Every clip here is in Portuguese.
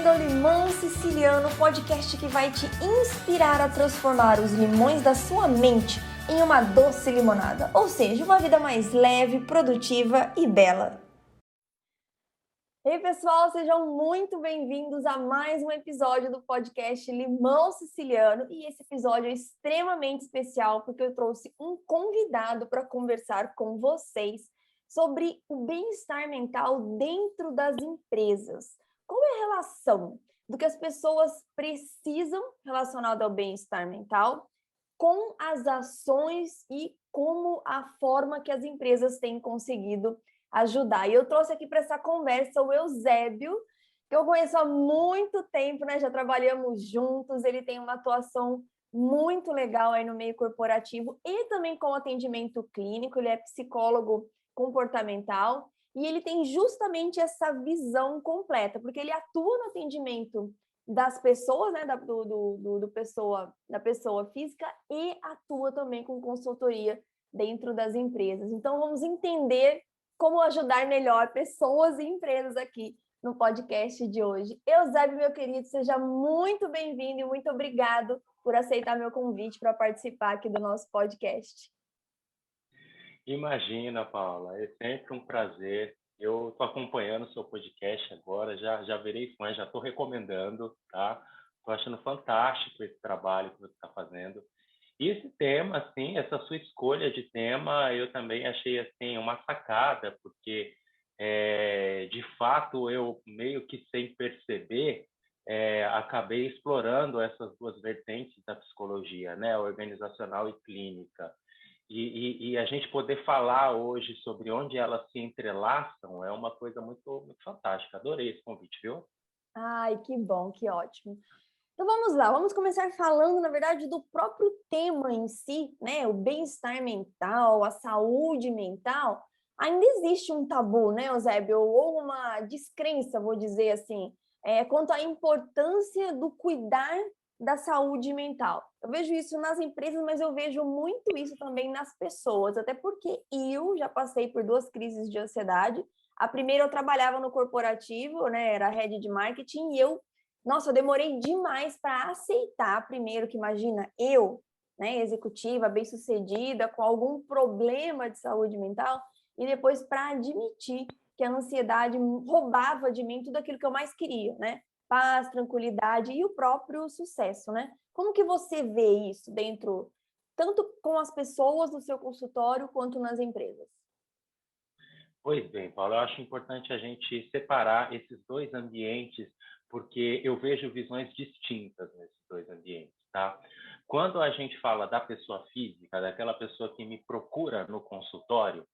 bem-vindo ao Limão Siciliano, podcast que vai te inspirar a transformar os limões da sua mente em uma doce limonada, ou seja, uma vida mais leve, produtiva e bela. Ei, pessoal, sejam muito bem-vindos a mais um episódio do podcast Limão Siciliano. E esse episódio é extremamente especial porque eu trouxe um convidado para conversar com vocês sobre o bem-estar mental dentro das empresas. Qual é a relação do que as pessoas precisam relacionado ao bem-estar mental com as ações e como a forma que as empresas têm conseguido ajudar? E eu trouxe aqui para essa conversa o Eusébio, que eu conheço há muito tempo, né? Já trabalhamos juntos, ele tem uma atuação muito legal aí no meio corporativo e também com atendimento clínico, ele é psicólogo comportamental e ele tem justamente essa visão completa, porque ele atua no atendimento das pessoas, né, da pessoa física e atua também com consultoria dentro das empresas. Então, vamos entender como ajudar melhor pessoas e empresas aqui no podcast de hoje. Eusébio, meu querido, seja muito bem-vindo e muito obrigado por aceitar meu convite para participar aqui do nosso podcast. Imagina, Paula, é sempre um prazer. Eu estou acompanhando o seu podcast agora, já virei fã, já estou recomendando, tá? Estou achando fantástico esse trabalho que você está fazendo. E esse tema, assim, essa sua escolha de tema, eu também achei, assim, uma sacada, porque, de fato, eu meio que sem perceber, acabei explorando essas duas vertentes da psicologia, né? Organizacional e clínica. E a gente poder falar hoje sobre onde elas se entrelaçam é uma coisa muito, muito fantástica. Adorei esse convite, viu? Ai, que bom, que ótimo. Então vamos lá, vamos começar falando, na verdade, do próprio tema em si, né? O bem-estar mental, a saúde mental. Ainda existe um tabu, né, Eusébio? Ou uma descrença, vou dizer assim, quanto à importância do cuidar da saúde mental. Eu vejo isso nas empresas, mas eu vejo muito isso também nas pessoas, até porque eu já passei por 2 crises de ansiedade. A primeira eu trabalhava no corporativo, né? Era head de marketing e eu demorei demais para aceitar, primeiro, que imagina, eu, né, executiva, bem-sucedida, com algum problema de saúde mental, e depois para admitir que a ansiedade roubava de mim tudo aquilo que eu mais queria, né? Paz, tranquilidade e o próprio sucesso, né? Como que você vê isso dentro, tanto com as pessoas do seu consultório, quanto nas empresas? Pois bem, Paulo, eu acho importante a gente separar esses dois ambientes, porque eu vejo visões distintas nesses dois ambientes, tá? Quando a gente fala da pessoa física, daquela pessoa que me procura no consultório,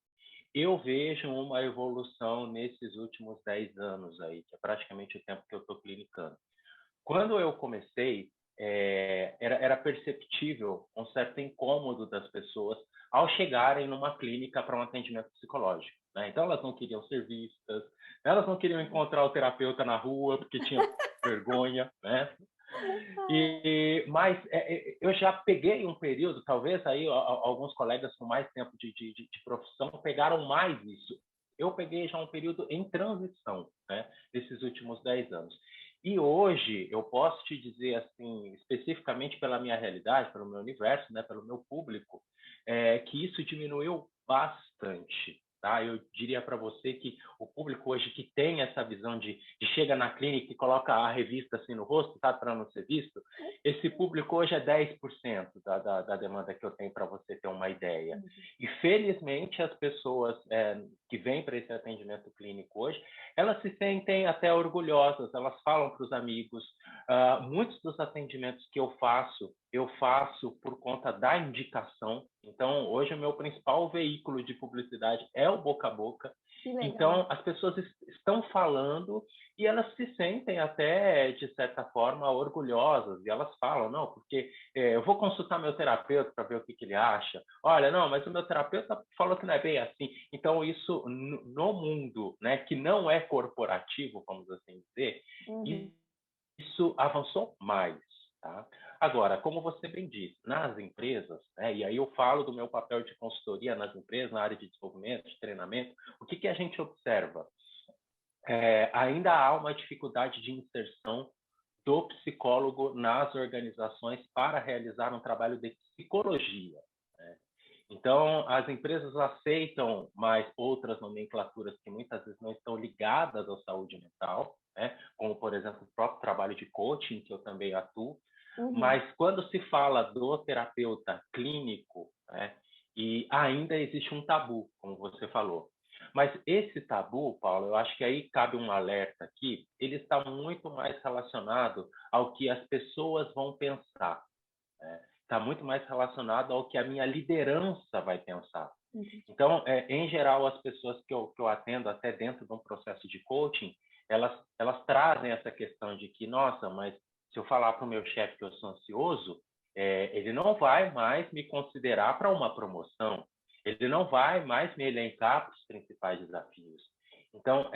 eu vejo uma evolução nesses últimos 10 anos aí, que é praticamente o tempo que eu estou clinicando. Quando eu comecei, era perceptível um certo incômodo das pessoas ao chegarem numa clínica para um atendimento psicológico, né? Então, elas não queriam ser vistas, elas não queriam encontrar o terapeuta na rua porque tinha vergonha, né? Mas eu já peguei um período, talvez aí alguns colegas com mais tempo de profissão pegaram mais isso. Eu peguei já um período em transição, né, nesses últimos 10 anos. E hoje eu posso te dizer, assim, especificamente pela minha realidade, pelo meu universo, né, pelo meu público, que isso diminuiu bastante. Tá? Eu diria para você que o público hoje que tem essa visão de chega na clínica e coloca a revista assim no rosto, tá, para não ser visto, esse público hoje é 10% da demanda que eu tenho, para você ter uma ideia. E felizmente as pessoas que vêm para esse atendimento clínico hoje, elas se sentem até orgulhosas, elas falam para os amigos. Muitos dos atendimentos que eu faço por conta da indicação. Então, hoje o meu principal veículo de publicidade é o boca a boca. Então, as pessoas estão falando e elas se sentem até, de certa forma, orgulhosas. E elas falam, não, porque eu vou consultar meu terapeuta para ver o que ele acha. Olha, não, mas o meu terapeuta falou que não é bem assim. Então, isso no mundo, né, que não é corporativo, vamos assim dizer, isso avançou mais. Tá? Agora, como você bem disse, nas empresas, né, e aí eu falo do meu papel de consultoria nas empresas, na área de desenvolvimento, de treinamento, o que a gente observa? ainda há uma dificuldade de inserção do psicólogo nas organizações para realizar um trabalho de psicologia, né? Então, as empresas aceitam mais outras nomenclaturas que muitas vezes não estão ligadas à saúde mental, né? Como, por exemplo, o próprio trabalho de coaching, que eu também atuo. Mas quando se fala do terapeuta clínico, né, e ainda existe um tabu, como você falou. Mas esse tabu, Paulo, eu acho que aí cabe um alerta aqui, ele está muito mais relacionado ao que as pessoas vão pensar, né? Está muito mais relacionado ao que a minha liderança vai pensar. Então, em geral, as pessoas que eu atendo, até dentro de um processo de coaching, elas trazem essa questão de que, nossa, mas se eu falar para o meu chefe que eu sou ansioso, ele não vai mais me considerar para uma promoção, ele não vai mais me elencar para os principais desafios. Então,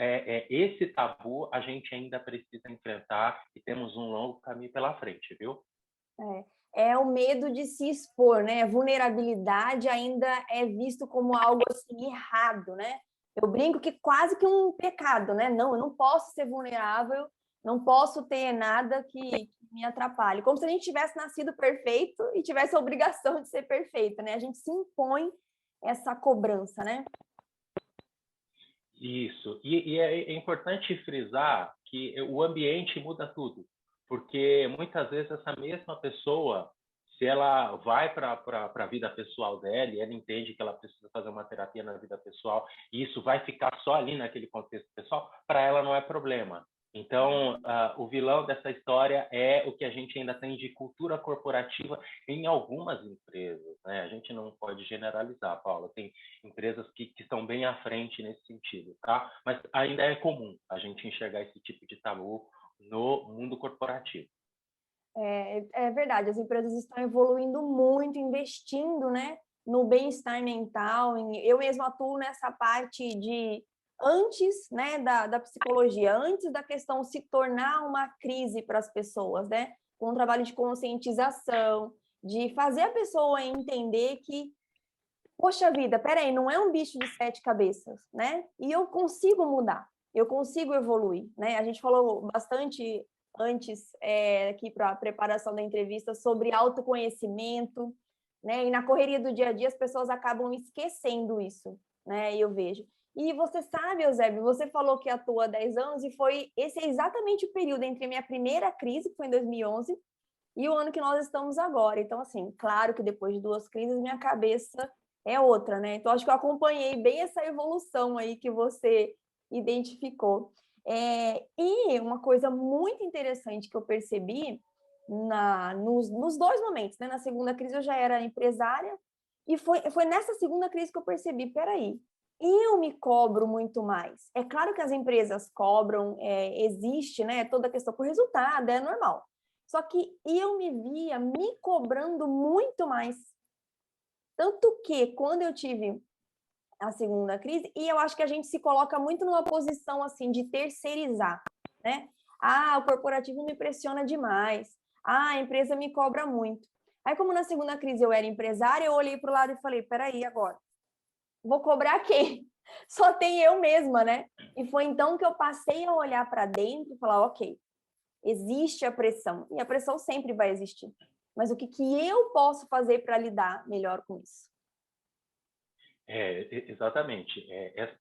esse tabu a gente ainda precisa enfrentar e temos um longo caminho pela frente, viu? É o medo de se expor, né? Vulnerabilidade ainda é visto como algo assim errado, né? Eu brinco que quase que um pecado, né? Não, eu não posso ser vulnerável, não posso ter nada que me atrapalhe. Como se a gente tivesse nascido perfeito e tivesse a obrigação de ser perfeito, né? A gente se impõe essa cobrança, né? Isso. E é importante frisar que o ambiente muda tudo, porque muitas vezes essa mesma pessoa, se ela vai para a vida pessoal dela e ela entende que ela precisa fazer uma terapia na vida pessoal, e isso vai ficar só ali naquele contexto pessoal, para ela não é problema. Então, o vilão dessa história é o que a gente ainda tem de cultura corporativa em algumas empresas, né? A gente não pode generalizar, Paula. Tem empresas que estão bem à frente nesse sentido, tá? Mas ainda é comum a gente enxergar esse tipo de tabu no mundo corporativo. É verdade, as empresas estão evoluindo muito, investindo, né, no bem-estar mental. Eu mesma atuo nessa parte de antes, né, da psicologia, antes da questão se tornar uma crise para as pessoas, né, com um trabalho de conscientização, de fazer a pessoa entender que, poxa vida, peraí, não é um bicho de 7 cabeças, né, e eu consigo mudar, eu consigo evoluir, né. A gente falou bastante antes, aqui para a preparação da entrevista, sobre autoconhecimento, né? E na correria do dia a dia as pessoas acabam esquecendo isso, né? Eu vejo. E você sabe, Eusébio, você falou que atua há 10 anos e esse é exatamente o período entre a minha primeira crise, que foi em 2011, e o ano que nós estamos agora. Então, assim, claro que depois de 2 crises, minha cabeça é outra, né? Então, acho que eu acompanhei bem essa evolução aí que você identificou. E uma coisa muito interessante que eu percebi nos 2 momentos, né? Na segunda crise eu já era empresária, e foi nessa segunda crise que eu percebi, peraí, eu me cobro muito mais. É claro que as empresas cobram, existe, né, toda a questão por resultado, é normal. Só que eu me via me cobrando muito mais. Tanto que, quando eu tive a segunda crise, e eu acho que a gente se coloca muito numa posição assim de terceirizar, né? Ah, o corporativo me pressiona demais. Ah, a empresa me cobra muito. Aí, como na segunda crise eu era empresária, eu olhei para o lado e falei, peraí, agora, vou cobrar quem? Só tem eu mesma, né? E foi então que eu passei a olhar para dentro e falar, ok, existe a pressão, e a pressão sempre vai existir. Mas o que eu posso fazer para lidar melhor com isso? Exatamente.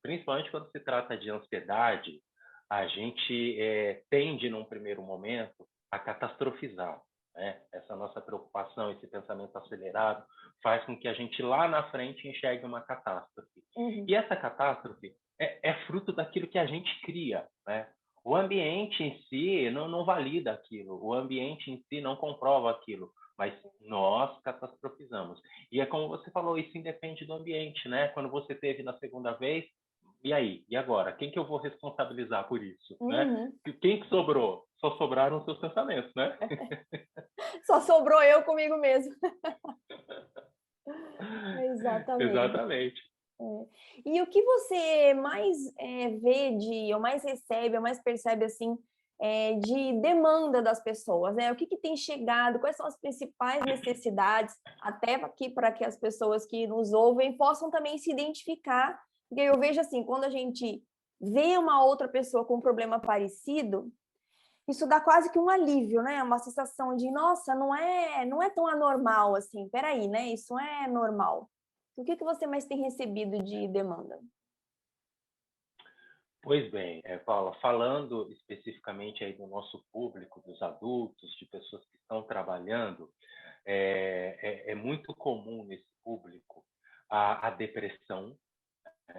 Principalmente quando se trata de ansiedade, a gente tende, num primeiro momento, a catastrofizar, né? Essa nossa preocupação, esse pensamento acelerado, faz com que a gente lá na frente enxergue uma catástrofe. E essa catástrofe é fruto daquilo que a gente cria, né? O ambiente em si não valida aquilo, o ambiente em si não comprova aquilo, mas nós catastrofizamos. E é como você falou, isso independe do ambiente, né? Quando você teve na segunda vez, e aí? E agora? Quem que eu vou responsabilizar por isso, né? Quem que sobrou? Só sobraram os seus pensamentos, né? Só sobrou eu comigo mesmo. Exatamente. Exatamente. E o que você mais vê ou mais recebe, ou mais percebe assim, de demanda das pessoas, né? O que tem chegado, quais são as principais necessidades, até aqui para que as pessoas que nos ouvem possam também se identificar, porque eu vejo assim, quando a gente ver uma outra pessoa com um problema parecido, isso dá quase que um alívio, né? Uma sensação de, nossa, não é tão anormal assim. Peraí, né? Isso é normal. O que você mais tem recebido de demanda? Pois bem, Paula, falando especificamente aí do nosso público, dos adultos, de pessoas que estão trabalhando, é muito comum nesse público a depressão.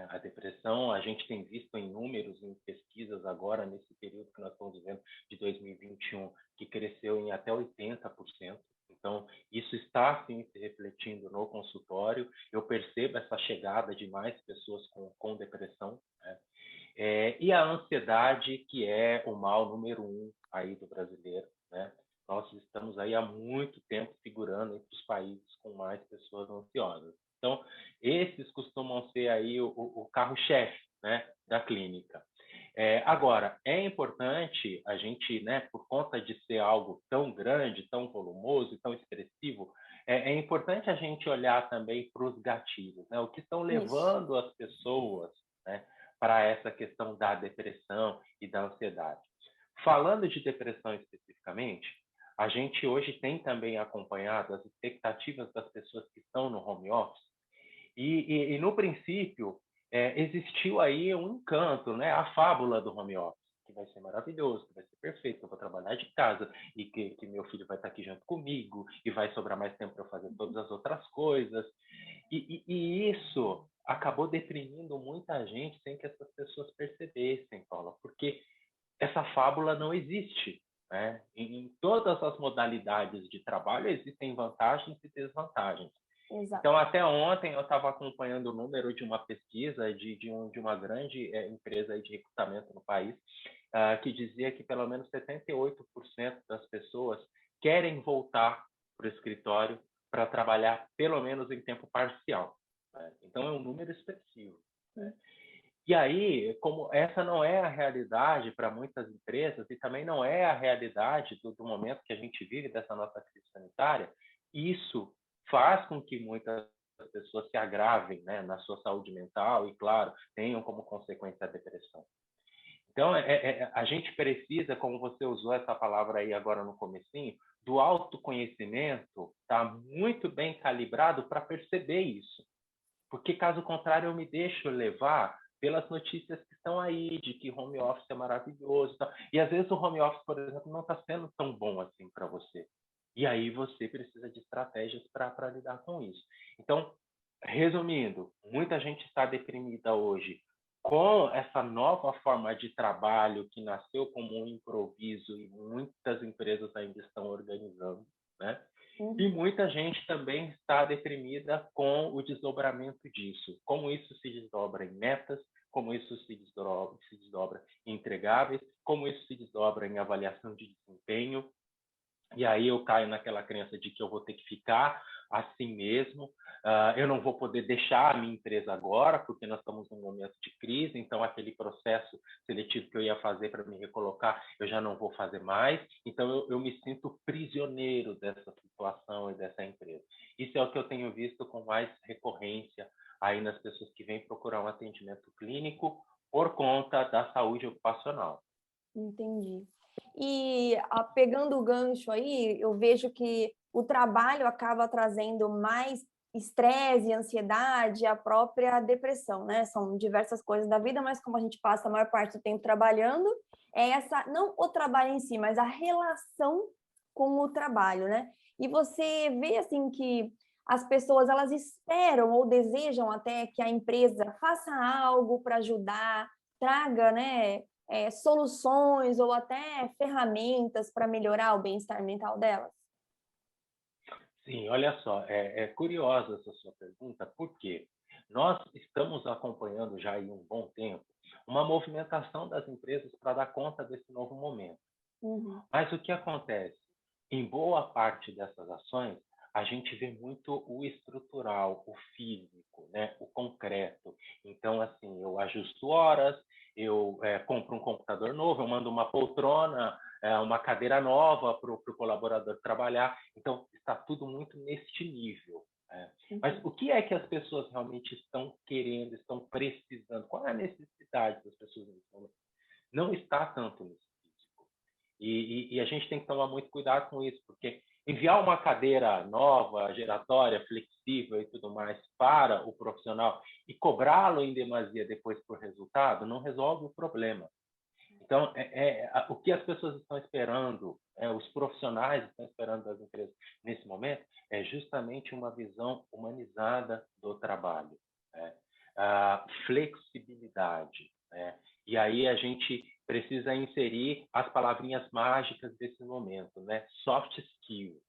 A depressão, a gente tem visto em números, em pesquisas agora, nesse período que nós estamos vivendo, de 2021, que cresceu em até 80%. Então, isso está, sim, se refletindo no consultório. Eu percebo essa chegada de mais pessoas com depressão, né? E a ansiedade, que é o mal número 1 aí do brasileiro, né? Nós estamos aí há muito tempo figurando entre os países com mais pessoas ansiosas. Então, esses costumam ser aí o carro-chefe, né, da clínica. Agora, é importante a gente, né, por conta de ser algo tão grande, tão volumoso, tão expressivo, é importante a gente olhar também para os gatilhos, né, o que estão Isso. levando as pessoas, né, para essa questão da depressão e da ansiedade. Falando de depressão especificamente, a gente hoje tem também acompanhado as expectativas das pessoas que estão no home office e no princípio, existiu aí um encanto, né? A fábula do home office, que vai ser maravilhoso, que vai ser perfeito, que eu vou trabalhar de casa e que meu filho vai estar aqui junto comigo e vai sobrar mais tempo para eu fazer todas as outras coisas. E isso acabou deprimindo muita gente sem que essas pessoas percebessem, Paula, porque essa fábula não existe. Né? Em todas as modalidades de trabalho existem vantagens e desvantagens. Exato. Então, até ontem eu estava acompanhando o número de uma pesquisa de uma grande empresa de recrutamento no país, que dizia que pelo menos 78% das pessoas querem voltar para o escritório para trabalhar pelo menos em tempo parcial. Né? Então, é um número expressivo. Né? E aí, como essa não é a realidade para muitas empresas e também não é a realidade do momento que a gente vive dessa nossa crise sanitária, isso faz com que muitas pessoas se agravem, né, na sua saúde mental e, claro, tenham como consequência a depressão. Então, a gente precisa, como você usou essa palavra aí agora no comecinho, do autoconhecimento, tá muito bem calibrado para perceber isso. Porque, caso contrário, eu me deixo levar pelas notícias que estão aí, de que home office é maravilhoso. Tá? E, às vezes, o home office, por exemplo, não está sendo tão bom assim para você. E aí você precisa de estratégias para lidar com isso. Então, resumindo, muita gente está deprimida hoje com essa nova forma de trabalho que nasceu como um improviso e muitas empresas ainda estão organizando, né? E muita gente também está deprimida com o desdobramento disso. Como isso se desdobra em metas, como isso se desdobra em entregáveis, como isso se desdobra em avaliação de desempenho. E aí eu caio naquela crença de que eu vou ter que ficar assim mesmo, eu não vou poder deixar a minha empresa agora, porque nós estamos num momento de crise, então aquele processo seletivo que eu ia fazer para me recolocar, eu já não vou fazer mais, então eu me sinto prisioneiro dessa situação e dessa empresa. Isso é o que eu tenho visto com mais recorrência aí nas pessoas que vêm procurar um atendimento clínico por conta da saúde ocupacional. Entendi. E pegando o gancho aí, eu vejo que o trabalho acaba trazendo mais estresse e ansiedade, a própria depressão, né? São diversas coisas da vida, mas como a gente passa a maior parte do tempo trabalhando, é essa, não o trabalho em si, mas a relação com o trabalho, né? E você vê assim que as pessoas elas esperam ou desejam até que a empresa faça algo para ajudar, traga, né, soluções ou até ferramentas para melhorar o bem-estar mental delas? Sim, olha só, é curiosa essa sua pergunta, porque nós estamos acompanhando já há um bom tempo uma movimentação das empresas para dar conta desse novo momento. Uhum. Mas o que acontece? Em boa parte dessas ações, a gente vê muito o estrutural, o físico, né? O concreto. Então, assim, eu ajusto horas, eu compro um computador novo, eu mando uma poltrona, uma cadeira nova para o colaborador trabalhar. Então, está tudo muito neste nível. Mas o que é que as pessoas realmente estão querendo, estão precisando? Qual é a necessidade das pessoas nesse momento? Não está tanto nesse físico. E a gente tem que tomar muito cuidado com isso, porque enviar uma cadeira nova, giratória, flexível e tudo mais para o profissional e cobrá-lo em demasia depois por resultado não resolve o problema. Então, o que as pessoas estão esperando, os profissionais estão esperando das empresas nesse momento, é justamente uma visão humanizada do trabalho, né? A flexibilidade, né? E aí a gente precisa inserir as palavrinhas mágicas desse momento, né? Soft skill.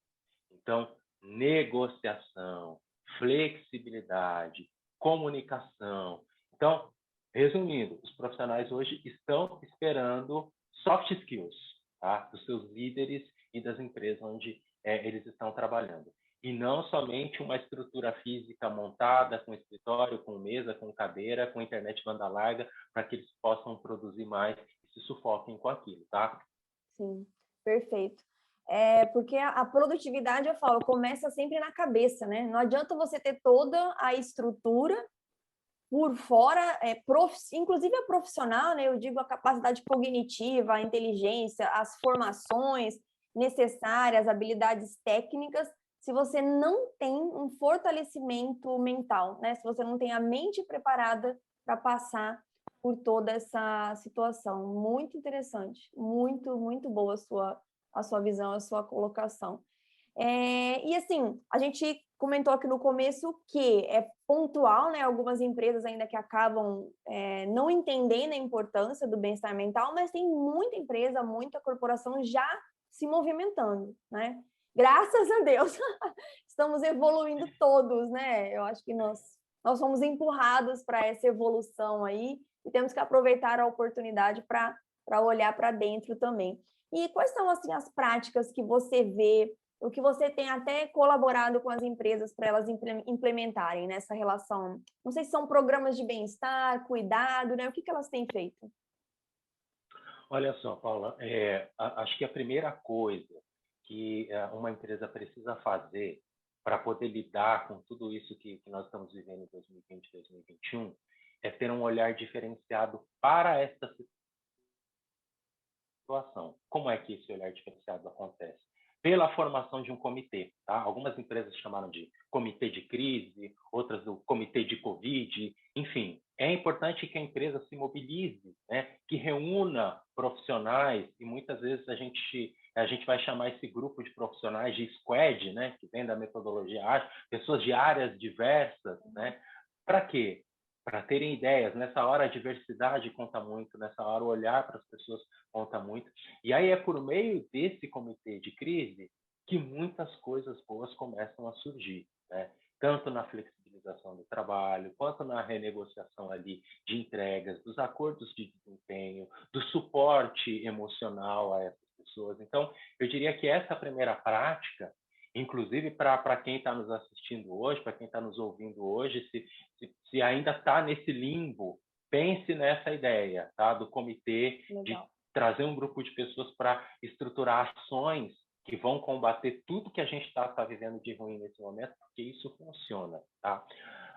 Então, negociação, flexibilidade, comunicação. Então, resumindo, os profissionais hoje estão esperando soft skills, tá? Dos seus líderes e das empresas onde eles estão trabalhando. E não somente uma estrutura física montada com escritório, com mesa, com cadeira, com internet banda larga, para que eles possam produzir mais e se sufoquem com aquilo, tá? Sim, perfeito. Porque a produtividade, eu falo, começa sempre na cabeça, né? Não adianta você ter toda a estrutura por fora, inclusive a profissional, né? Eu digo a capacidade cognitiva, a inteligência, as formações necessárias, habilidades técnicas, se você não tem um fortalecimento mental, né? Se você não tem a mente preparada para passar por toda essa situação. Muito interessante, muito, muito boa a sua visão, a sua colocação. E assim, a gente comentou aqui no começo que é pontual, né? Algumas empresas ainda que acabam não entendendo a importância do bem-estar mental, mas tem muita empresa, muita corporação já se movimentando, né? Graças a Deus, estamos evoluindo todos, né? Eu acho que nós somos empurrados para essa evolução aí e temos que aproveitar a oportunidade para olhar para dentro também. E quais são assim as práticas que você vê, o que você tem até colaborado com as empresas para elas implementarem nessa relação? Não sei se são programas de bem-estar, cuidado, né? O que elas têm feito? Olha só, Paula, acho que a primeira coisa que uma empresa precisa fazer para poder lidar com tudo isso que nós estamos vivendo em 2020 e 2021 é ter um olhar diferenciado para esta situação. Como é que esse olhar diferenciado acontece? Pela formação de um comitê, tá? Algumas empresas chamaram de comitê de crise, outras do comitê de Covid, enfim. É importante que a empresa se mobilize, né? Que reúna profissionais, e muitas vezes a gente vai chamar esse grupo de profissionais de squad, né? Que vem da metodologia ágil, pessoas de áreas diversas, né? Para quê? Para terem ideias. Nessa hora a diversidade conta muito, nessa hora o olhar para as pessoas conta muito. E aí é por meio desse comitê de crise que muitas coisas boas começam a surgir, né? Tanto na flexibilização do trabalho, quanto na renegociação ali de entregas, dos acordos de desempenho, do suporte emocional a essas pessoas. Então, eu diria que essa primeira prática, inclusive para quem está nos assistindo hoje, para quem está nos ouvindo hoje, se ainda está nesse limbo, pense nessa ideia, tá? Do comitê, Legal. De trazer um grupo de pessoas para estruturar ações que vão combater tudo que a gente está vivendo de ruim nesse momento, porque isso funciona, tá?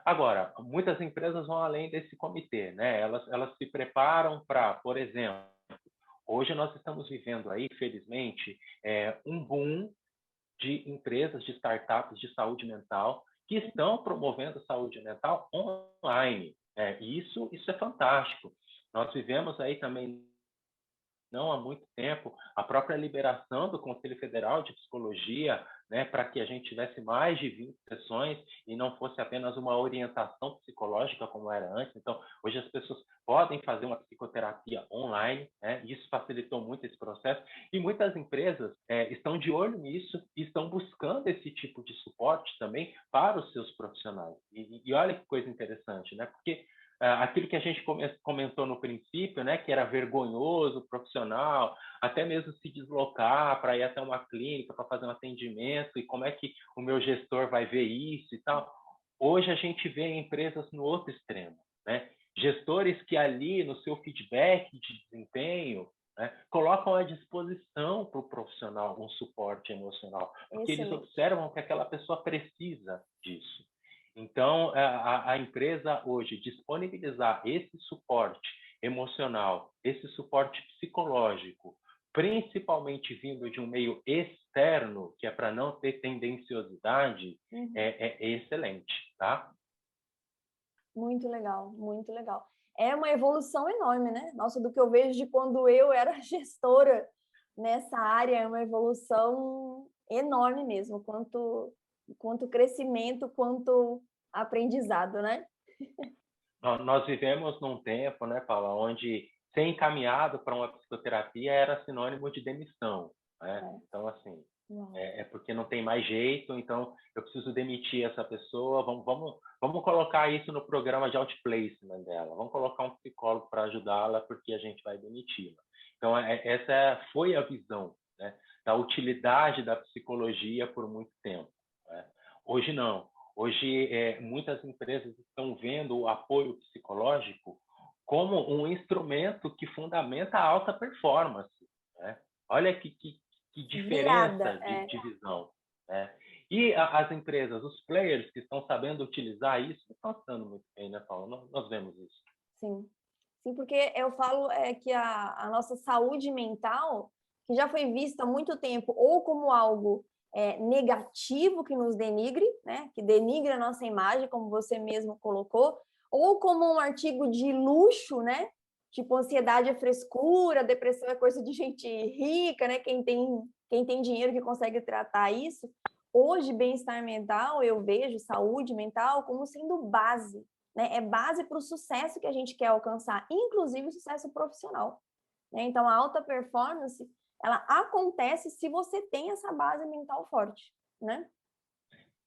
Agora, muitas empresas vão além desse comitê, né? Elas se preparam para, por exemplo, hoje nós estamos vivendo aí, felizmente, um boom de empresas, de startups de saúde mental que estão promovendo saúde mental online. Isso é fantástico. Nós vivemos aí também, não há muito tempo, a própria liberação do Conselho Federal de Psicologia, né, para que a gente tivesse mais de 20 sessões e não fosse apenas uma orientação psicológica como era antes. Então, hoje as pessoas podem fazer uma psicoterapia online, né, e isso facilitou muito esse processo. E muitas empresas estão de olho nisso e estão buscando esse tipo de suporte também para os seus profissionais. E olha que coisa interessante, né? Porque aquilo que a gente comentou no princípio, né, que era vergonhoso, profissional, até mesmo se deslocar para ir até uma clínica para fazer um atendimento e como é que o meu gestor vai ver isso e tal. Hoje a gente vê empresas no outro extremo, né? Gestores que ali no seu feedback de desempenho né? Colocam à disposição para o profissional um suporte emocional, porque eles Excelente. observam que aquela pessoa precisa disso. Então, a empresa hoje disponibilizar esse suporte emocional, esse suporte psicológico, principalmente vindo de um meio externo, que é para não ter tendenciosidade, é excelente, tá? Muito legal, muito legal. É uma evolução enorme, né? Nossa, do que eu vejo de quando eu era gestora nessa área, é uma evolução enorme mesmo, quanto crescimento, quanto aprendizado, né? Nós vivemos num tempo, né, Paula, onde ser encaminhado para uma psicoterapia era sinônimo de demissão, né? É. Então, assim, é porque não tem mais jeito, então eu preciso demitir essa pessoa, vamos colocar isso no programa de outplacement dela, vamos colocar um psicólogo para ajudá-la porque a gente vai demiti-la. Então, essa foi a visão, né, da utilidade da psicologia por muito tempo, né? Hoje não. Hoje, muitas empresas estão vendo o apoio psicológico como um instrumento que fundamenta a alta performance, né? Olha que Virada, diferença de visão, né? E as empresas, os players que estão sabendo utilizar isso, estão se dando muito bem, né, Paulo? Nós vemos isso. sim. Sim, porque eu falo que a nossa saúde mental, que já foi vista há muito tempo ou como algo negativo que nos denigre, né? Que denigre a nossa imagem, como você mesmo colocou, ou como um artigo de luxo, né? Tipo, ansiedade é frescura, depressão é coisa de gente rica, né? Quem tem dinheiro que consegue tratar isso. Hoje, bem-estar mental, eu vejo saúde mental como sendo base, né? É base para o sucesso que a gente quer alcançar, inclusive o sucesso profissional, né? Então, a alta performance, ela acontece se você tem essa base mental forte, né?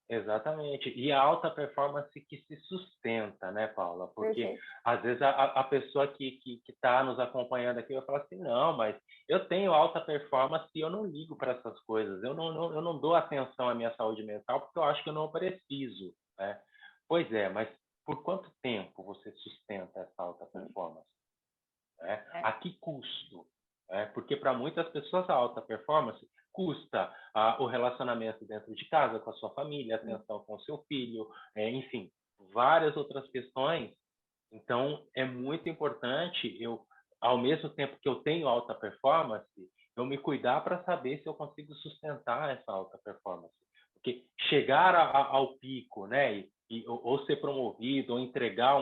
Exatamente. E a alta performance que se sustenta, né, Paula? Porque Perfeito. às vezes a pessoa que está nos acompanhando aqui vai falar assim, não, mas eu tenho alta performance e eu não ligo para essas coisas. Eu não dou atenção à minha saúde mental porque eu acho que eu não preciso, né? Pois é, mas por quanto tempo você sustenta essa alta performance? Né? É. A que custo? Porque para muitas pessoas a alta performance custa o relacionamento dentro de casa, com a sua família, a atenção com o seu filho, enfim, várias outras questões. Então, é muito importante eu, ao mesmo tempo que eu tenho alta performance, eu me cuidar para saber se eu consigo sustentar essa alta performance. Porque chegar ao pico, né, ou ser promovido, ou entregar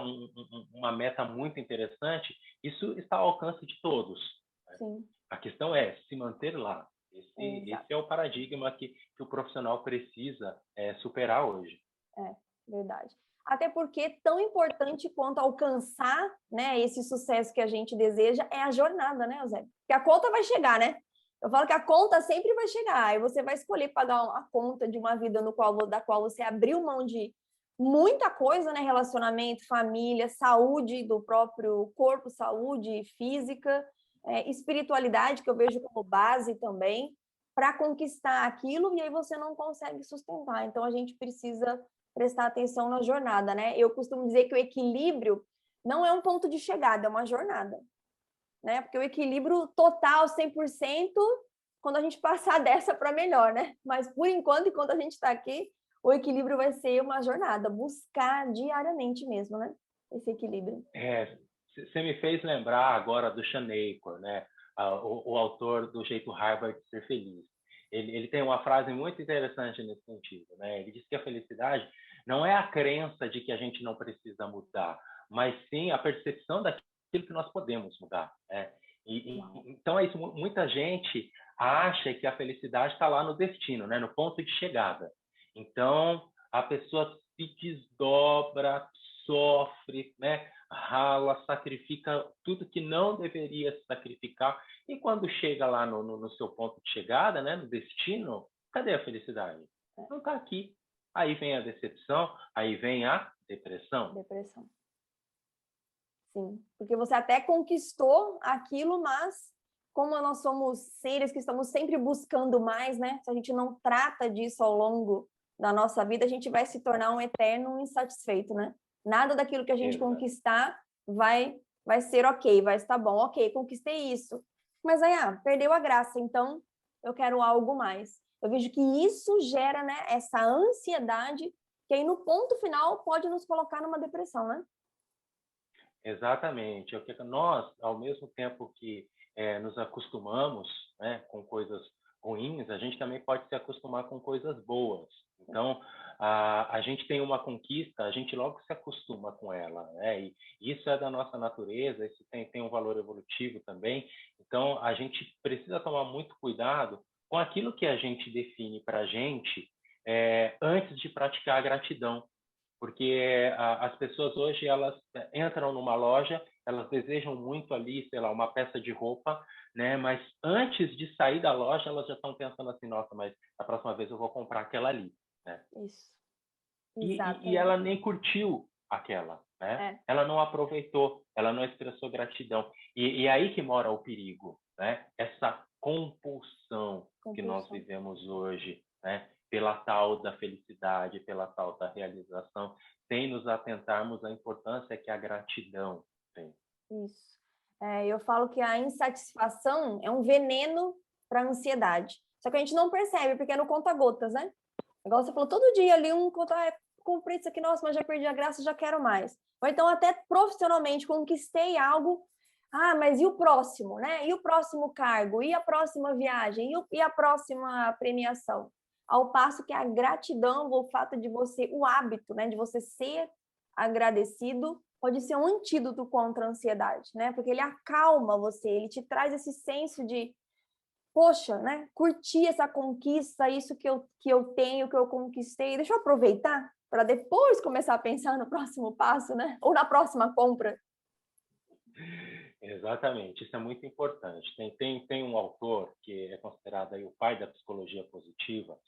uma meta muito interessante, isso está ao alcance de todos. Né? Sim. A questão é se manter lá. Esse é o paradigma que o profissional precisa superar hoje. É, verdade. Até porque tão importante quanto alcançar, né, esse sucesso que a gente deseja é a jornada, né, Eusébio? Porque a conta vai chegar, né? Eu falo que a conta sempre vai chegar, e você vai escolher pagar a conta de uma vida da qual você abriu mão de muita coisa, né? Relacionamento, família, saúde do próprio corpo, saúde física, espiritualidade, que eu vejo como base também, para conquistar aquilo, e aí você não consegue sustentar. Então, a gente precisa prestar atenção na jornada, né? Eu costumo dizer que o equilíbrio não é um ponto de chegada, é uma jornada, né? Porque o equilíbrio total, 100%, quando a gente passar dessa para melhor, né? Mas por enquanto, enquanto a gente está aqui, o equilíbrio vai ser uma jornada, buscar diariamente mesmo, né? Esse equilíbrio. Você me fez lembrar agora do Sean Acor, né? O autor do Jeito Harvard de Ser Feliz. Ele tem uma frase muito interessante nesse sentido, né? Ele diz que a felicidade não é a crença de que a gente não precisa mudar, mas sim a percepção daquilo que nós podemos mudar, né? Então é isso. Muita gente acha que a felicidade está lá no destino, né? No ponto de chegada. Então a pessoa se desdobra, sofre, né? Rala, sacrifica tudo que não deveria se sacrificar, e quando chega lá no seu ponto de chegada, né, no destino, cadê a felicidade? Não está aqui. Aí vem a decepção, aí vem a depressão. Depressão. Sim, porque você até conquistou aquilo, mas como nós somos seres que estamos sempre buscando mais, né? Se a gente não trata disso ao longo da nossa vida, a gente vai se tornar um eterno insatisfeito, né? Nada daquilo que a gente conquistar vai ser ok, vai estar bom. Ok, conquistei isso. Mas aí, perdeu a graça, então eu quero algo mais. Eu vejo que isso gera, né, essa ansiedade, que aí no ponto final pode nos colocar numa depressão, né? Exatamente. Nós, ao mesmo tempo que nos acostumamos, né, com coisas ruins, a gente também pode se acostumar com coisas boas. Então, a gente tem uma conquista, a gente logo se acostuma com ela, né? E isso é da nossa natureza, isso tem um valor evolutivo também. Então, a gente precisa tomar muito cuidado com aquilo que a gente define para a gente antes de praticar a gratidão, porque as pessoas hoje elas entram numa loja, elas desejam muito ali, sei lá, uma peça de roupa, né? Mas antes de sair da loja, elas já estão pensando assim, nossa, mas a próxima vez eu vou comprar aquela ali, né? Isso, E exatamente. ela nem curtiu aquela, né? É, Ela não aproveitou, ela não expressou gratidão. E aí que mora o perigo, né? Essa compulsão que nós compulsão. vivemos hoje, né? Pela tal da felicidade, pela tal da realização, sem nos atentarmos à importância que a gratidão tem. Isso. Eu falo que a insatisfação é um veneno para a ansiedade. Só que a gente não percebe, porque é no conta-gotas, né? Igual você falou, todo dia ali comprei isso aqui, nossa, mas já perdi a graça, já quero mais. Ou então até profissionalmente conquistei algo, mas e o próximo, né? E o próximo cargo? E a próxima viagem? E a próxima premiação? Ao passo que a gratidão, o fato de você, o hábito, né, de você ser agradecido, pode ser um antídoto contra a ansiedade, né? Porque ele acalma você, ele te traz esse senso de poxa, né? Curtir essa conquista, isso que eu tenho, que eu conquistei, deixa eu aproveitar para depois começar a pensar no próximo passo, né? Ou na próxima compra. Exatamente, isso é muito importante. Tem um autor que é considerado aí o pai da psicologia positiva.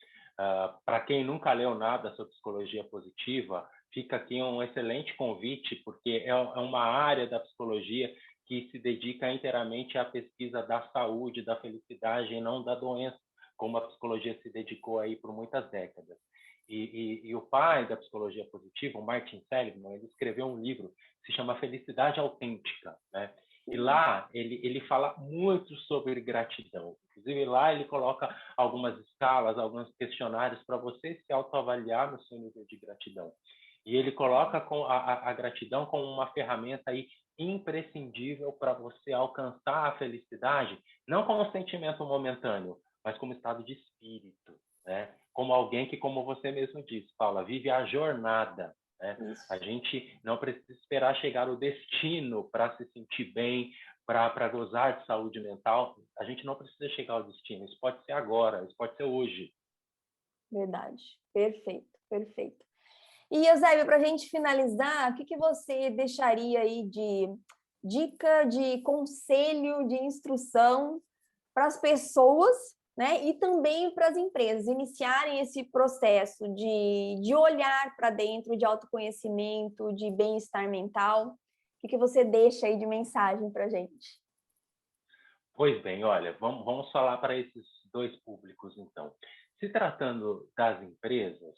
Para quem nunca leu nada sobre psicologia positiva, fica aqui um excelente convite, porque é uma área da psicologia que se dedica inteiramente à pesquisa da saúde, da felicidade e não da doença, como a psicologia se dedicou aí por muitas décadas. E o pai da psicologia positiva, o Martin Seligman, ele escreveu um livro que se chama Felicidade Autêntica, né? E lá ele fala muito sobre gratidão. Inclusive, lá ele coloca algumas escalas, alguns questionários para você se autoavaliar no seu nível de gratidão. E ele coloca a gratidão como uma ferramenta aí imprescindível para você alcançar a felicidade, não como um sentimento momentâneo, mas como estado de espírito, né? Como alguém que, como você mesmo disse, Paula, vive a jornada, né? A Isso. gente não precisa esperar chegar o destino para se sentir bem, para gozar de saúde mental. A gente não precisa chegar ao destino. Isso pode ser agora, isso pode ser hoje. Verdade. Perfeito, perfeito. E, Eusébio, para a gente finalizar, o que você deixaria aí de dica, de conselho, de instrução para as pessoas, né? E também para as empresas iniciarem esse processo de olhar para dentro, de autoconhecimento, de bem-estar mental? O que você deixa aí de mensagem para a gente? Pois bem, olha, vamos falar para esses dois públicos, então. Se tratando das empresas,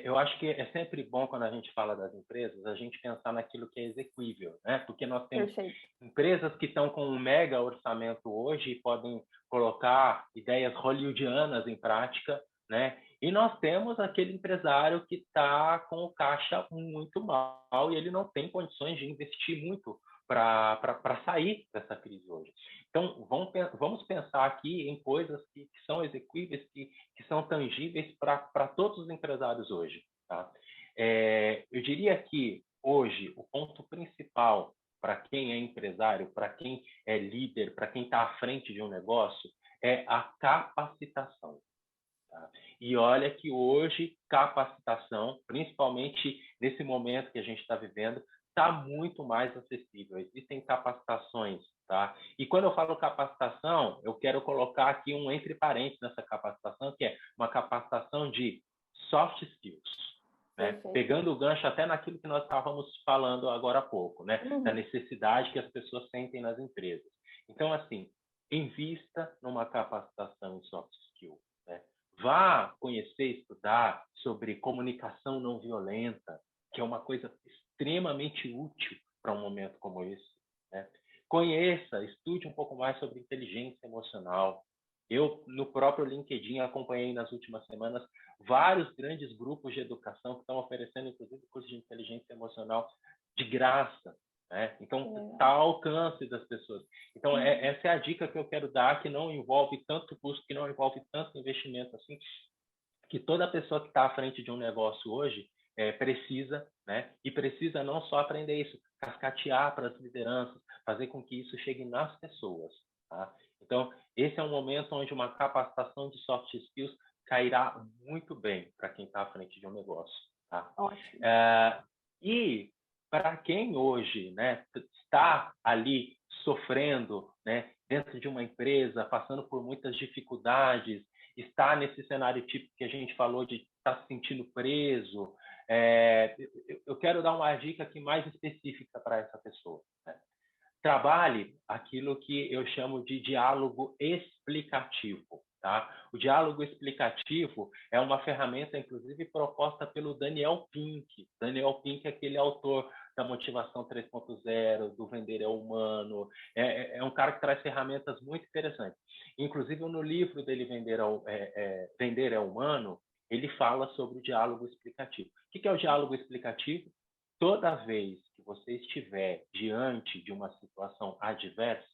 eu acho que é sempre bom, quando a gente fala das empresas, a gente pensar naquilo que é exequível, né? Porque nós temos Perfeito. empresas que estão com um mega orçamento hoje e podem colocar ideias hollywoodianas em prática, né? E nós temos aquele empresário que está com o caixa muito mal e ele não tem condições de investir muito para sair dessa crise hoje. Então, vamos pensar aqui em coisas que são execuíveis, que são tangíveis para todos os empresários hoje. Tá? Eu diria que hoje o ponto principal para quem é empresário, para quem é líder, para quem está à frente de um negócio, é a capacitação. Tá? E olha que hoje capacitação, principalmente nesse momento que a gente está vivendo, está muito mais acessível. Existem capacitações, tá? E quando eu falo capacitação, eu quero colocar aqui um entre parênteses nessa capacitação, que é uma capacitação de soft skills, né? Perfeito. Pegando o gancho até naquilo que nós estávamos falando agora há pouco, né? Da Uhum. necessidade que as pessoas sentem nas empresas. Então, assim, invista numa capacitação em soft skills, né? Vá conhecer, estudar sobre comunicação não violenta, que é uma coisa extremamente útil para um momento como esse, né? conheça, estude um pouco mais sobre inteligência emocional. Eu, no próprio LinkedIn, acompanhei nas últimas semanas vários grandes grupos de educação que estão oferecendo, inclusive, cursos de inteligência emocional de graça, né? Então, está ao alcance das pessoas. Então, essa é a dica que eu quero dar, que não envolve tanto custo, que não envolve tanto investimento assim, que toda pessoa que está à frente de um negócio hoje precisa, né? E precisa não só aprender isso, cascatear para as lideranças, fazer com que isso chegue nas pessoas, tá? Então, esse é um momento onde uma capacitação de soft skills cairá muito bem para quem está à frente de um negócio, tá? Ótimo. E para quem hoje, né, está ali sofrendo, né, dentro de uma empresa, passando por muitas dificuldades, está nesse cenário típico que a gente falou de estar se sentindo preso, eu quero dar uma dica aqui mais específica para essa pessoa, né? Trabalhe aquilo que eu chamo de diálogo explicativo, tá? O diálogo explicativo é uma ferramenta, inclusive, proposta pelo Daniel Pink. Daniel Pink é aquele autor da Motivação 3.0, do Vender é Humano. É um cara que traz ferramentas muito interessantes. Inclusive, no livro dele, Vender é Humano, ele fala sobre o diálogo explicativo. O que é o diálogo explicativo? Toda vez que você estiver diante de uma situação adversa,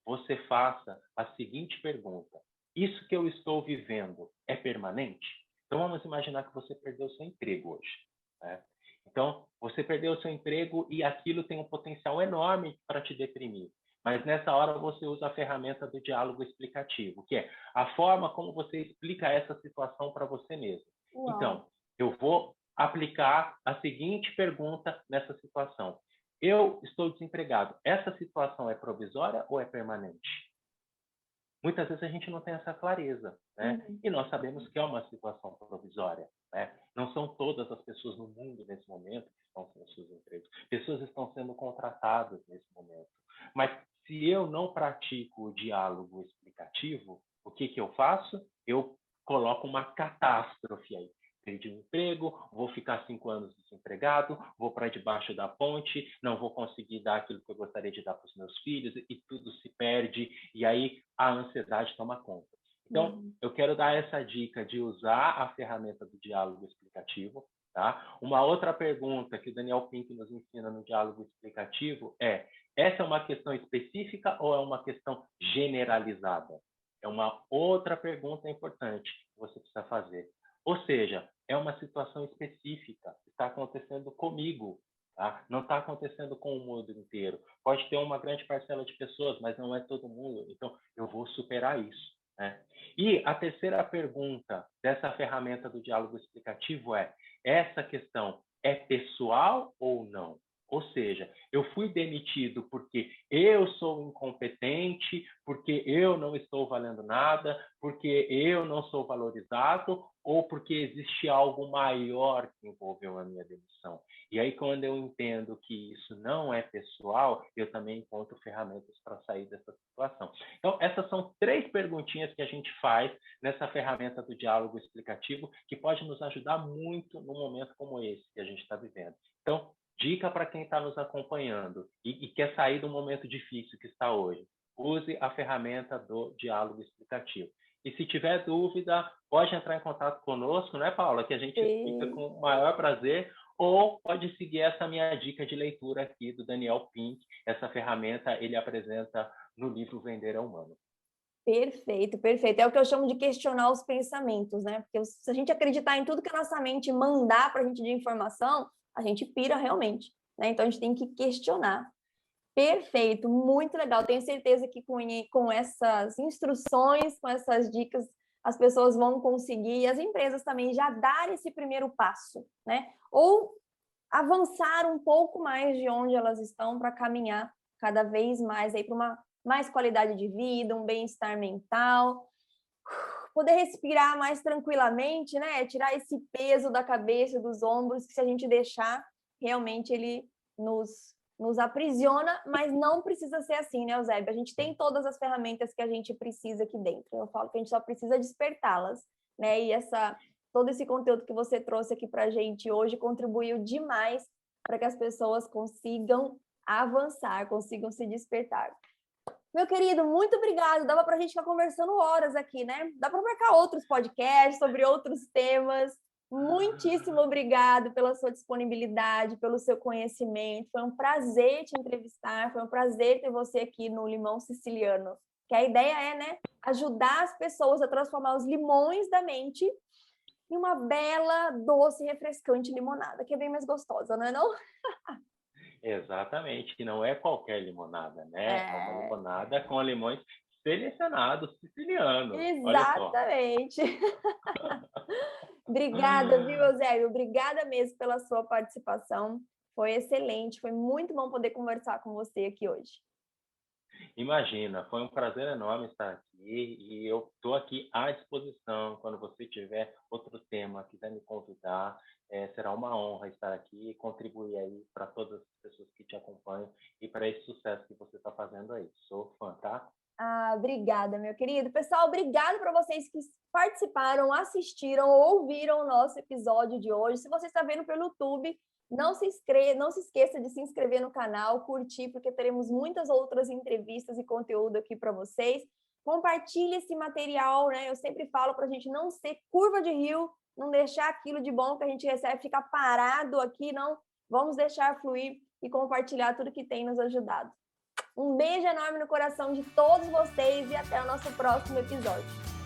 você faça a seguinte pergunta: isso que eu estou vivendo é permanente? Então, vamos imaginar que você perdeu seu emprego hoje, né? Então, você perdeu seu emprego e aquilo tem um potencial enorme para te deprimir. Mas nessa hora você usa a ferramenta do diálogo explicativo, que é a forma como você explica essa situação para você mesmo. Uau. Então, eu vou aplicar a seguinte pergunta nessa situação: eu estou desempregado. Essa situação é provisória ou é permanente? Muitas vezes a gente não tem essa clareza, né? E nós sabemos que é uma situação provisória, né? Não são todas as pessoas no mundo nesse momento que estão sem os seus empregos. Pessoas estão sendo contratadas nesse momento. Mas se eu não pratico o diálogo explicativo, o que eu faço? Eu coloco uma catástrofe aí. Perdi o emprego, vou ficar 5 anos desempregado, vou para debaixo da ponte, não vou conseguir dar aquilo que eu gostaria de dar para os meus filhos e tudo se perde e aí a ansiedade toma conta. Então, eu quero dar essa dica de usar a ferramenta do diálogo explicativo, tá? Uma outra pergunta que o Daniel Pink nos ensina no diálogo explicativo é: essa é uma questão específica ou é uma questão generalizada? É uma outra pergunta importante que você precisa fazer. Ou seja, é uma situação específica, está acontecendo comigo, tá? Não está acontecendo com o mundo inteiro. Pode ter uma grande parcela de pessoas, mas não é todo mundo. Então, eu vou superar isso, né? E a terceira pergunta dessa ferramenta do diálogo explicativo é: essa questão é pessoal ou não? Ou seja, eu fui demitido porque eu sou incompetente, porque eu não estou valendo nada, porque eu não sou valorizado, ou porque existe algo maior que envolveu a minha demissão. E aí, quando eu entendo que isso não é pessoal, eu também encontro ferramentas para sair dessa situação. Então, essas são 3 perguntinhas que a gente faz nessa ferramenta do diálogo explicativo, que pode nos ajudar muito num momento como esse que a gente está vivendo. Então, dica para quem está nos acompanhando e quer sair do momento difícil que está hoje: use a ferramenta do diálogo explicativo. E se tiver dúvida, pode entrar em contato conosco, né, Paula? Que a gente fica com o maior prazer. Ou pode seguir essa minha dica de leitura aqui do Daniel Pink. Essa ferramenta ele apresenta no livro Vender é Humano. Perfeito, perfeito. É o que eu chamo de questionar os pensamentos, né? Porque se a gente acreditar em tudo que a nossa mente mandar para a gente de informação, a gente pira realmente, né? Então, a gente tem que questionar. Perfeito, muito legal. Tenho certeza que com essas instruções, com essas dicas, as pessoas vão conseguir, e as empresas também, já dar esse primeiro passo, né? Ou avançar um pouco mais de onde elas estão para caminhar cada vez mais aí para uma mais qualidade de vida, um bem-estar mental, poder respirar mais tranquilamente, né? Tirar esse peso da cabeça, dos ombros, que se a gente deixar, realmente ele nos aprisiona, mas não precisa ser assim, né, Eusébio? A gente tem todas as ferramentas que a gente precisa aqui dentro. Eu falo que a gente só precisa despertá-las, né? E todo esse conteúdo que você trouxe aqui para a gente hoje contribuiu demais para que as pessoas consigam avançar, consigam se despertar. Meu querido, muito obrigado. Dava para a gente ficar conversando horas aqui, né? Dá para marcar outros podcasts sobre outros temas. Muitíssimo obrigado pela sua disponibilidade, pelo seu conhecimento. Foi um prazer te entrevistar, foi um prazer ter você aqui no Limão Siciliano. Que a ideia é, né, ajudar as pessoas a transformar os limões da mente em uma bela, doce, refrescante limonada, que é bem mais gostosa, não é não? Exatamente, que não é qualquer limonada, né? É uma limonada com limões selecionados sicilianos. Olha só. Exatamente. Obrigada, viu, Eusébio? Obrigada mesmo pela sua participação. Foi excelente, foi muito bom poder conversar com você aqui hoje. Imagina, foi um prazer enorme estar aqui e eu estou aqui à disposição. Quando você tiver outro tema, quiser me convidar, será uma honra estar aqui e contribuir aí para todas as pessoas que te acompanham e para esse sucesso que você está fazendo aí. Sou fã, tá? Obrigada, meu querido. Pessoal, obrigado para vocês que participaram, assistiram, ouviram o nosso episódio de hoje. Se você está vendo pelo YouTube, não se esqueça de se inscrever no canal, curtir, porque teremos muitas outras entrevistas e conteúdo aqui para vocês. Compartilhe esse material, né? Eu sempre falo para a gente não ser curva de rio, não deixar aquilo de bom que a gente recebe ficar parado aqui, não. Vamos deixar fluir e compartilhar tudo que tem nos ajudado. Um beijo enorme no coração de todos vocês e até o nosso próximo episódio.